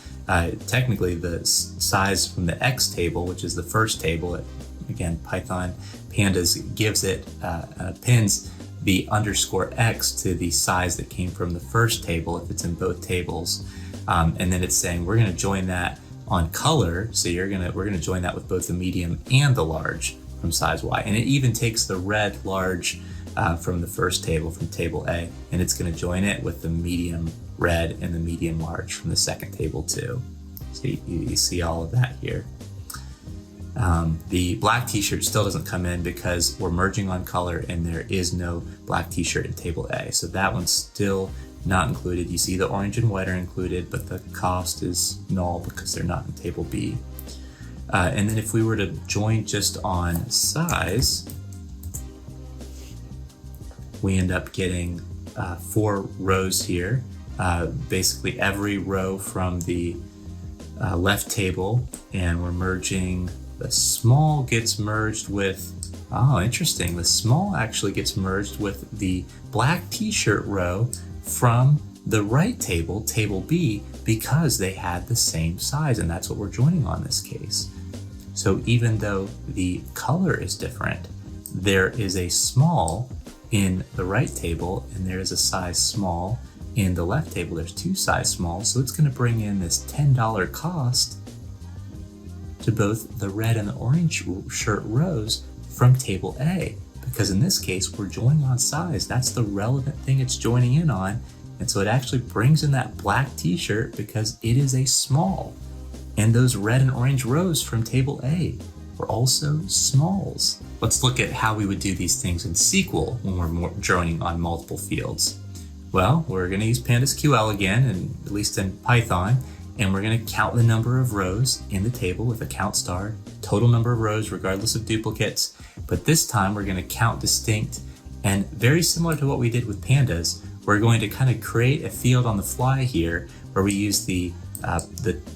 technically the size from the X table, which is the first table, again, Python Pandas gives it, appends the underscore X to the size that came from the first table if it's in both tables. And then it's saying we're going to join that on color. So we're going to join that with both the medium and the large from size Y. And it even takes the red large from the first table, from table A, and it's going to join it with the medium red and the medium large from the second table too. So you see all of that here. The black t-shirt still doesn't come in because we're merging on color and there is no black t-shirt in table A. So that one's still not included. You see the orange and white are included, but the cost is null because they're not in table B. And then if we were to join just on size, we end up getting 4 rows here. Basically every row from the left table, and we're merging. The small gets merged with, oh, interesting. The small actually gets merged with the black t-shirt row from the right table, table B, because they had the same size, and that's what we're joining on this case. So even though the color is different, there is a small in the right table and there is a size small in the left table. There's 2 size smalls, so it's going to bring in this $10 cost to both the red and the orange shirt rows from table A, because in this case we're joining on size. That's the relevant thing it's joining in on, and so it actually brings in that black t-shirt because it is a small, and those red and orange rows from table A were also smalls. Let's look at how we would do these things in SQL when we're joining on multiple fields. Well, we're going to use Pandas QL again, and at least in Python, and we're going to count the number of rows in the table with a count star, total number of rows regardless of duplicates. But this time we're going to count distinct, and very similar to what we did with Pandas, we're going to kind of create a field on the fly here where we use the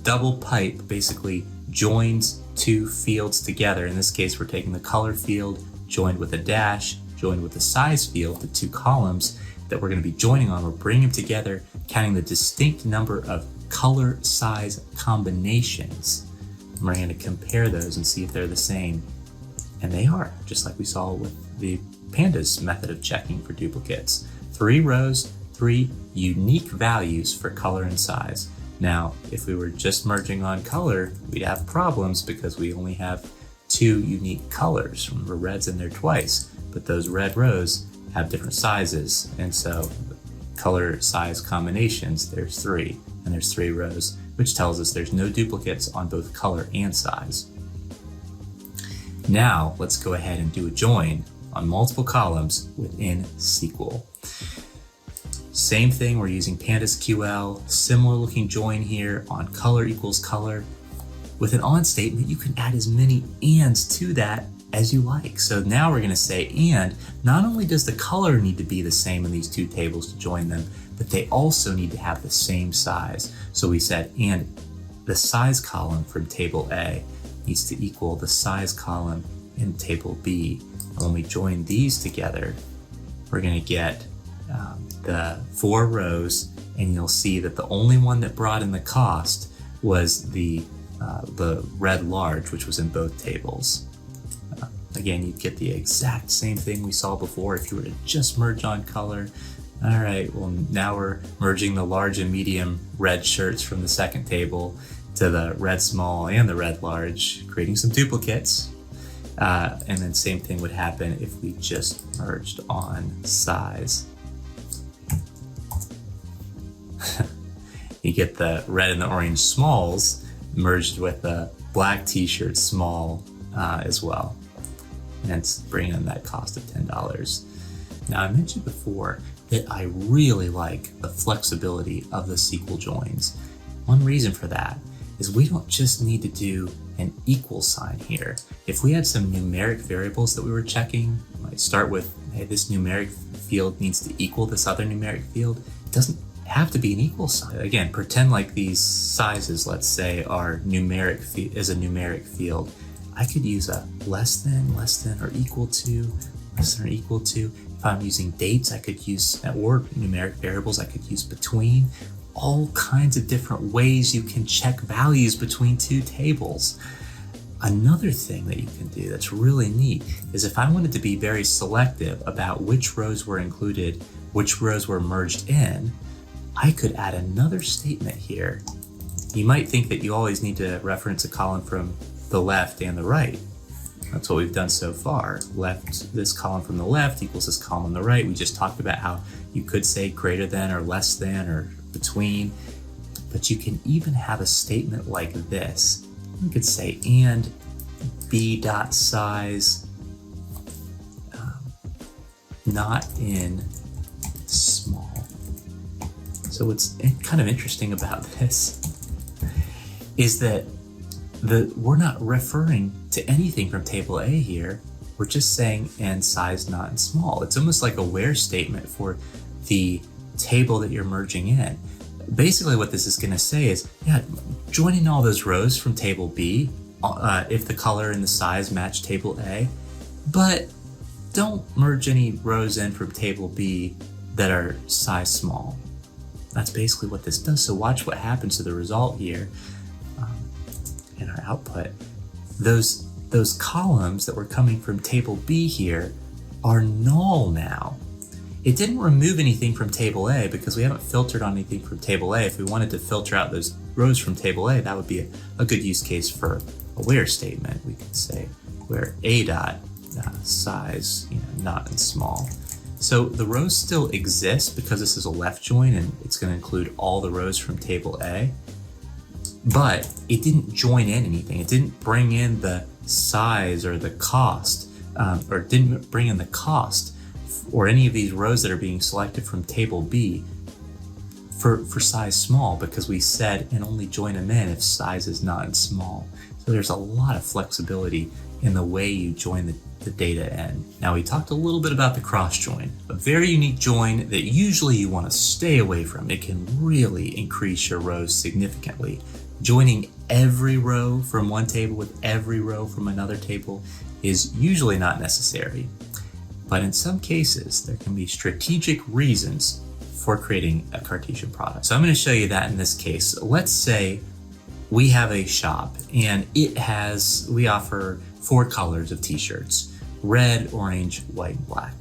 double pipe, basically joins 2 fields together. In this case, we're taking the color field joined with a dash, joined with the size field, the 2 columns that we're going to be joining on. We're bringing them together, counting the distinct number of color size combinations. And we're going to compare those and see if they're the same. And they are, just like we saw with the Pandas method of checking for duplicates. 3 rows, 3 unique values for color and size. Now, if we were just merging on color, we'd have problems because we only have 2 unique colors. Remember, red's in there twice, but those red rows have different sizes. And so color size combinations, there's 3, and there's 3 rows, which tells us there's no duplicates on both color and size. Now, let's go ahead and do a join on multiple columns within SQL. Same thing, we're using Pandas QL, similar looking join here on color equals color. With an on statement, you can add as many ands to that as you like. So now we're going to say, and not only does the color need to be the same in these 2 tables to join them, but they also need to have the same size. So we said, and the size column from table A needs to equal the size column in table B. And when we join these together, we're going to get the 4 rows, and you'll see that the only one that brought in the cost was the red large, which was in both tables. Again, you'd get the exact same thing we saw before if you were to just merge on color. All right, well, now we're merging the large and medium red shirts from the second table to the red small and the red large, creating some duplicates. And then same thing would happen if we just merged on size. You get the red and the orange smalls merged with the black t-shirt small as well. And it's bringing in that cost of $10. Now, I mentioned before that I really like the flexibility of the SQL joins. One reason for that is we don't just need to do an equal sign here. If we had some numeric variables that we were checking, we might start with, hey, this numeric field needs to equal this other numeric field. It doesn't have to be an equal sign. Again, pretend like these sizes, let's say, are numeric is a numeric field. I could use a less than, or equal to, less than or equal to. If I'm using dates, I could use, or numeric variables, I could use between. All kinds of different ways you can check values between two tables. Another thing that you can do that's really neat is if I wanted to be very selective about which rows were included, which rows were merged in, I could add another statement here. You might think that you always need to reference a column from the left and the right. That's what we've done so far. Left, this column from the left equals this column on the right. We just talked about how you could say greater than or less than or between, but you can even have a statement like this. We could say and b dot size not in small. So what's kind of interesting about this is that we're not referring to anything from table A here. We're just saying and size not in small. It's almost like a where statement for the table that you're merging in. Basically what this is going to say is, yeah, join in all those rows from table B if the color and the size match table A, but don't merge any rows in from table B that are size small. That's basically what this does. So watch what happens to the result here in our output. Those columns that were coming from table B here are null now. It didn't remove anything from table A because we haven't filtered on anything from table A. If we wanted to filter out those rows from table A, that would be a good use case for a where statement. We could say where A dot size, not in small. So the rows still exist because this is a left join and it's going to include all the rows from table A, but it didn't join in anything. It didn't bring in the size or the cost, or didn't bring in the cost or any of these rows that are being selected from table B for size small, because we said and only join them in if size is not in small. So there's a lot of flexibility in the way you join the data in. Now we talked a little bit about the cross join, a very unique join that usually you want to stay away from. It can really increase your rows significantly. Joining every row from one table with every row from another table is usually not necessary. But in some cases, there can be strategic reasons for creating a Cartesian product. So I'm going to show you that in this case. Let's say we have a shop and we offer 4 colors of t-shirts: red, orange, white, and black.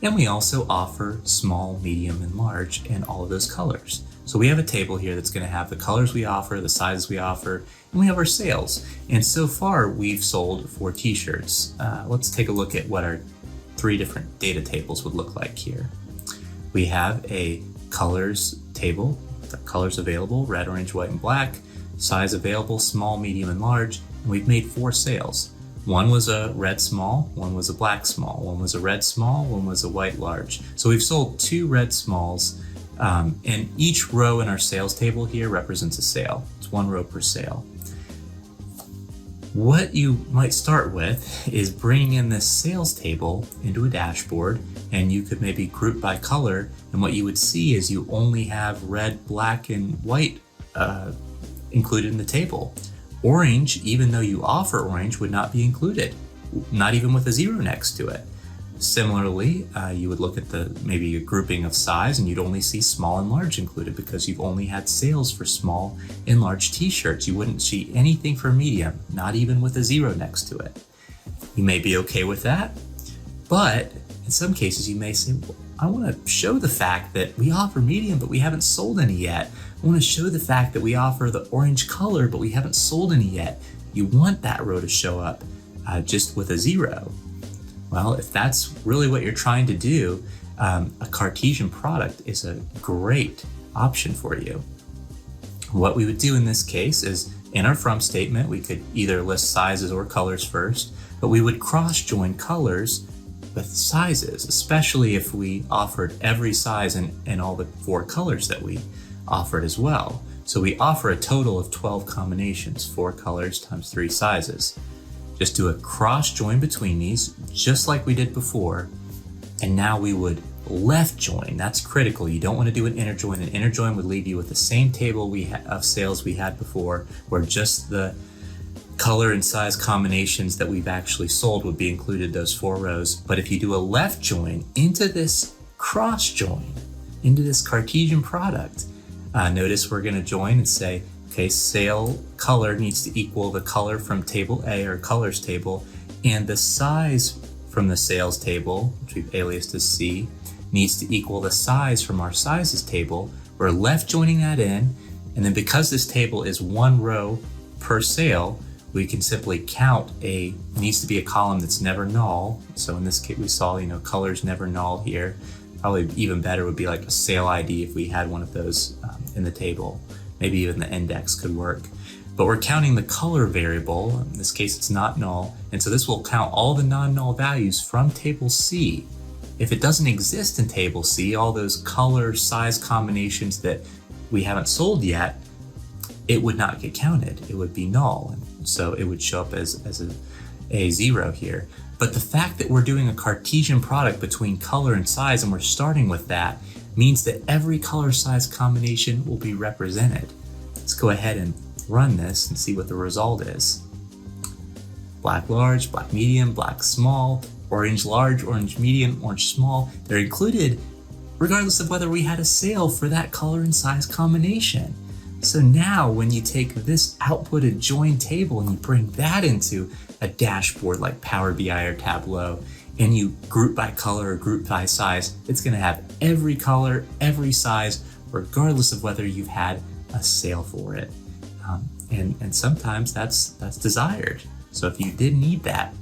And we also offer small, medium, and large in all of those colors. So we have a table here that's going to have the colors we offer, the sizes we offer, and we have our sales. And so far we've sold 4 t-shirts. Let's take a look at what our 3 different data tables would look like here. We have a colors table, the colors available, red, orange, white, and black, size available, small, medium, and large, and we've made 4 sales. One was a red small, one was a black small, one was a red small, one was a white large. So we've sold 2 red smalls, and each row in our sales table here represents a sale. It's 1 row per sale. What you might start with is bringing in this sales table into a dashboard, and you could maybe group by color, and what you would see is you only have red, black, and white included in the table. Orange, even though you offer orange, would not be included, not even with a 0 next to it. Similarly, you would look at maybe a grouping of size and you'd only see small and large included because you've only had sales for small and large t-shirts. You wouldn't see anything for medium, not even with a 0 next to it. You may be okay with that, but in some cases you may say, well, I want to show the fact that we offer medium, but we haven't sold any yet. I want to show the fact that we offer the orange color, but we haven't sold any yet. You want that row to show up just with a 0. Well, if that's really what you're trying to do, a Cartesian product is a great option for you. What we would do in this case is in our from statement, we could either list sizes or colors first, but we would cross join colors with sizes, especially if we offered every size and all the 4 colors that we offered as well. So we offer a total of 12 combinations, 4 colors times 3 sizes. Just do a cross join between these, just like we did before. And now we would left join. That's critical. You don't want to do an inner join. An inner join would leave you with the same table of sales we had before, where just the color and size combinations that we've actually sold would be included, those 4 rows. But if you do a left join into this cross join, into this Cartesian product, notice we're going to join and say, okay, sale color needs to equal the color from table A, or colors table, and the size from the sales table, which we've aliased as C, needs to equal the size from our sizes table. We're left joining that in, and then because this table is 1 row per sale, we can simply count needs to be a column that's never null. So in this case, we saw, colors never null here. Probably even better would be like a sale ID if we had one of those in the table. Maybe even the index could work. But we're counting the color variable. In this case, it's not null. And so this will count all the non-null values from table C. If it doesn't exist in table C, all those color size combinations that we haven't sold yet, it would not get counted. It would be null. So it would show up as a 0 here. But the fact that we're doing a Cartesian product between color and size, and we're starting with that, means that every color size combination will be represented. Let's go ahead and run this and see what the result is. Black large, black medium, black small, orange large, orange medium, orange small. They're included regardless of whether we had a sale for that color and size combination. So now when you take this outputted join table and you bring that into a dashboard like Power BI or Tableau, and you group by color or group by size, it's going to have every color, every size, regardless of whether you've had a sale for it. And sometimes that's desired. So if you did need that,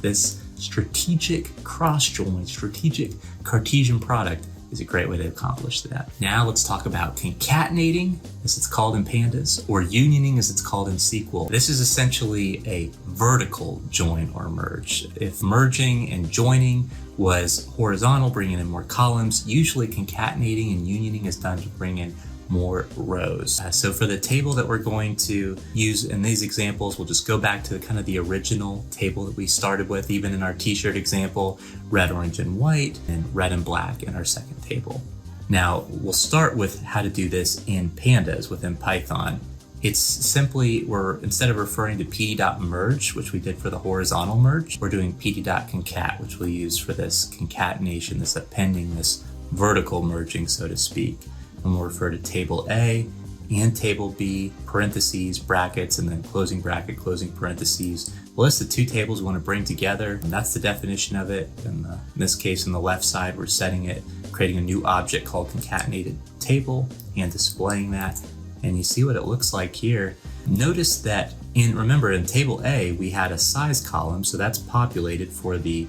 this strategic cross-join, strategic Cartesian product is a great way to accomplish that. Now let's talk about concatenating, as it's called in Pandas, or unioning, as it's called in SQL. This is essentially a vertical join or merge. If merging and joining was horizontal, bringing in more columns, usually concatenating and unioning is done to bring in more rows. So for the table that we're going to use in these examples, we'll just go back to kind of the original table that we started with, even in our t-shirt example, red, orange, and white, and red and black in our second table. Now we'll start with how to do this in Pandas within Python. It's simply, instead of referring to pd.merge, which we did for the horizontal merge, we're doing pd.concat, which we'll use for this concatenation, this appending, this vertical merging, so to speak. And we'll refer to table A and table B, parentheses, brackets, and then closing bracket, closing parentheses. We'll list the 2 tables we want to bring together, and that's the definition of it. And in this case, on the left side, we're setting it, creating a new object called concatenated table and displaying that. And you see what it looks like here. Notice that remember in table A, we had a size column, so that's populated for the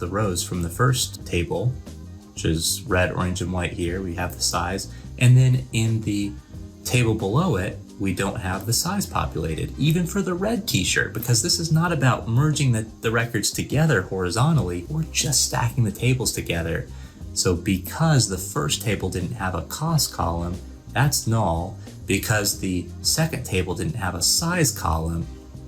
rows from the first table, which is red, orange, and white here. We have the size. And then in the table below it, we don't have the size populated, even for the red t-shirt, because this is not about merging the records together horizontally. We're just stacking the tables together. So because the first table didn't have a cost column, that's null. Because the second table didn't have a size column,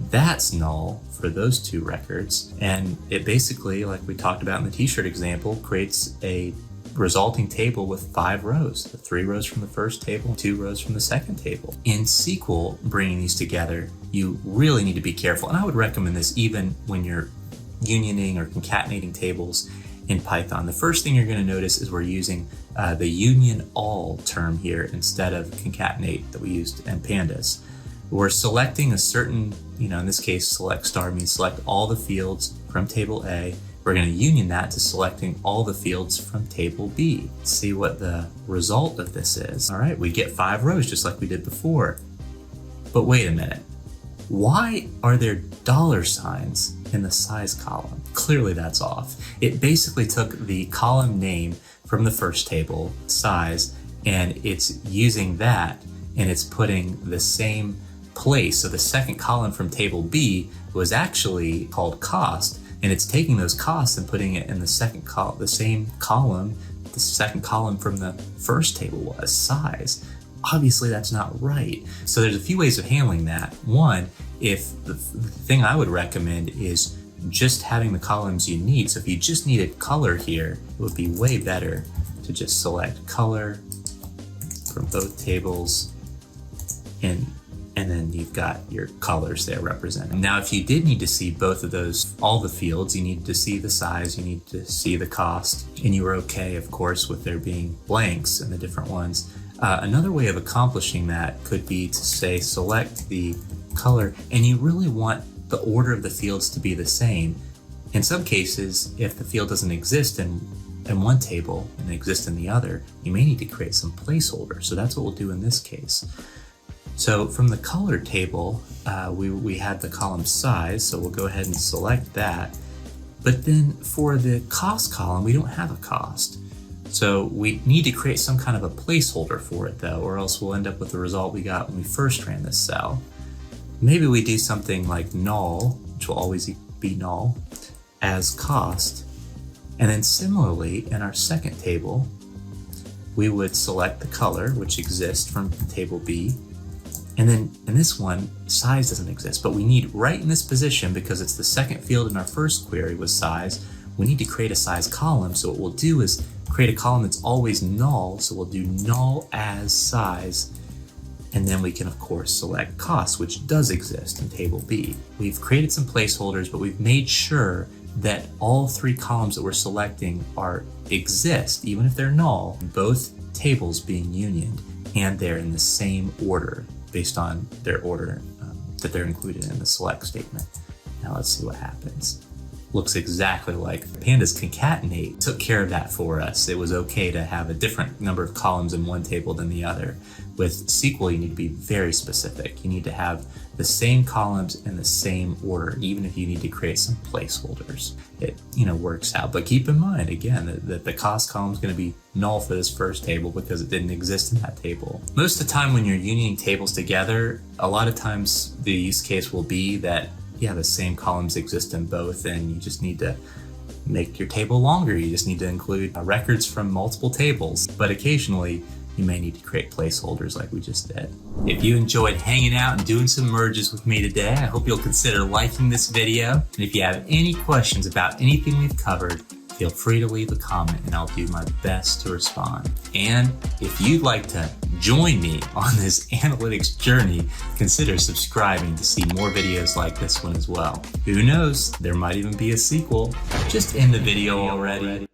that's null for those 2 records. And it basically, like we talked about in the t-shirt example, creates a resulting table with 5 rows, 3 rows from the first table, 2 rows from the second table. In SQL, bringing these together, you really need to be careful. And I would recommend this even when you're unioning or concatenating tables in Python. The first thing you're going to notice is we're using the union all term here instead of concatenate that we used in Pandas. We're selecting a certain, in this case, select star means select all the fields from table A. We're going to union that to selecting all the fields from table B. Let's see what the result of this is. All right, we get 5 rows just like we did before. But wait a minute. Why are there $signs in the size column? Clearly that's off. It basically took the column name from the first table, size, and it's using that, and it's putting the same place. So the second column from table B was actually called cost, and it's taking those costs and putting it in the second the same column the second column from the first table was, size. obviously that's not right. So there's a few ways of handling that. One, if the thing I would recommend is just having the columns you need. So if you just needed color here, it would be way better to just select color from both tables, and then you've got your colors there represented. Now, if you did need to see both of those, all the fields, you need to see the size, you need to see the cost, and you were okay, of course, with there being blanks in the different ones. Another way of accomplishing that could be to say, select the color, and you really want the order of the fields to be the same. In some cases, if the field doesn't exist in one table and exists in the other, you may need to create some placeholders. So that's what we'll do in this case. So from the color table, we had the column size, so we'll go ahead and select that. But then for the cost column, we don't have a cost. So we need to create some kind of a placeholder for it though, or else we'll end up with the result we got when we first ran this cell. Maybe we do something like null, which will always be null, as cost. And then similarly, in our second table, we would select the color, which exists from table B. And then in this one, size doesn't exist, but we need right in this position, because it's the second field in our first query was size, we need to create a size column. So what we'll do is create a column that's always null. So we'll do null as size. And then we can, of course, select cost, which does exist in table B. We've created some placeholders, but we've made sure that all three columns that we're selecting exist, even if they're null, both tables being unioned, and they're in the same order based on their order that they're included in the select statement. Now let's see what happens. Looks exactly like Pandas concatenate took care of that for us. It was okay to have a different number of columns in one table than the other. With SQL, you need to be very specific. You need to have the same columns in the same order, even if you need to create some placeholders. It works out. But keep in mind, again, that the cost column is going to be null for this first table because it didn't exist in that table. Most of the time when you're unioning tables together, a lot of times the use case will be that the same columns exist in both, and you just need to make your table longer. You just need to include records from multiple tables, but occasionally you may need to create placeholders like we just did. If you enjoyed hanging out and doing some merges with me today, I hope you'll consider liking this video. And if you have any questions about anything we've covered, feel free to leave a comment and I'll do my best to respond. And if you'd like to join me on this analytics journey, consider subscribing to see more videos like this one as well. Who knows, there might even be a sequel. Just end the video already.